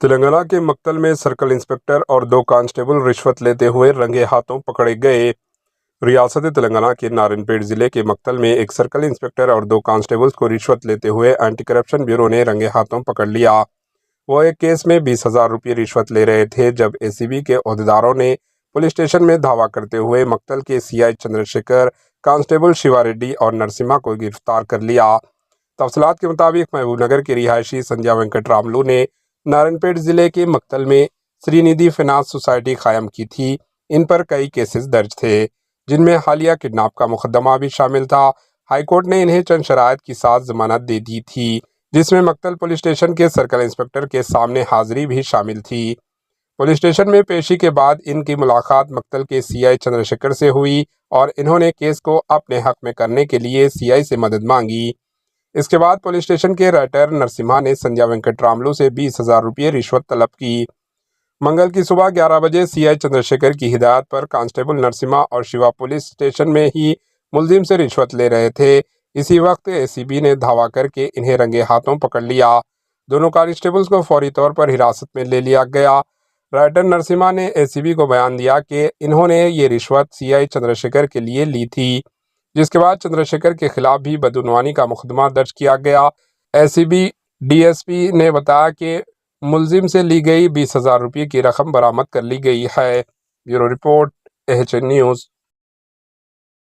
तेलंगाना के मक्तल में circle inspector और दो कांस्टेबल रिश्वत लेते हुए रंगे हाथों पकड़े गए। रियासत तेलंगाना के नारायणपेट जिले के मक्तल में एक सर्कल इंस्पेक्टर और दो कांस्टेबल्स को रिश्वत लेते हुए एंटी करप्शन ब्यूरो ने रंगे हाथों पकड़ लिया। वो एक केस में 20,000 रुपये रिश्वत ले रहे थे जब एसीबी के ओहदेदारों ने पुलिस स्टेशन में धावा करते हुए मक्तल के सीआई चंद्रशेखर, कांस्टेबल शिवा रेड्डी और नरसिम्हा को गिरफ्तार कर लिया। तफसीलात के मुताबिक महबूबनगर के रिहायशी संध्या वेंकट रामलू ने नारायणपेट जिले के मक्तल में श्रीनिधि फाइनेंस सोसाइटी कायम की थी। इन पर कई केसेस दर्ज थे, जिनमें हालिया किडनैप का मुकदमा भी शामिल था। हाईकोर्ट ने इन्हें चंद शराइत के साथ जमानत दे दी थी, जिसमें मक्तल पुलिस स्टेशन के सर्कल इंस्पेक्टर के सामने हाजिरी भी शामिल थी। पुलिस स्टेशन में पेशी के बाद इनकी मुलाकात मक्तल के सीआई चंद्रशेखर से हुई और इन्होंने केस को अपने हक में करने के लिए सीआई से मदद मांगी। इसके बाद पुलिस स्टेशन के राइटर नरसिम्हा ने संध्या वेंकट रामलू से 20,000 रुपये रिश्वत तलब की। मंगल की सुबह 11 बजे सीआई चंद्रशेखर की हिदायत पर कांस्टेबल नरसिम्हा और शिवा पुलिस स्टेशन में ही मुलजिम से रिश्वत ले रहे थे। इसी वक्त एसीबी ने धावा करके इन्हें रंगे हाथों पकड़ लिया। दोनों कांस्टेबल्स को फौरी तौर पर हिरासत में ले लिया गया। राइटर नरसिम्हा ने एसीबी को बयान दिया कि इन्होंने ये रिश्वत सीआई चंद्रशेखर के लिए ली थी, जिसके बाद चंद्रशेखर के खिलाफ भी बदउनवानी का मुकदमा दर्ज किया गया। एसीबी डीएसपी ने बताया कि मुलजिम से ली गई 20,000 रुपये की रकम बरामद कर ली गई है। Bureau report, AHN news.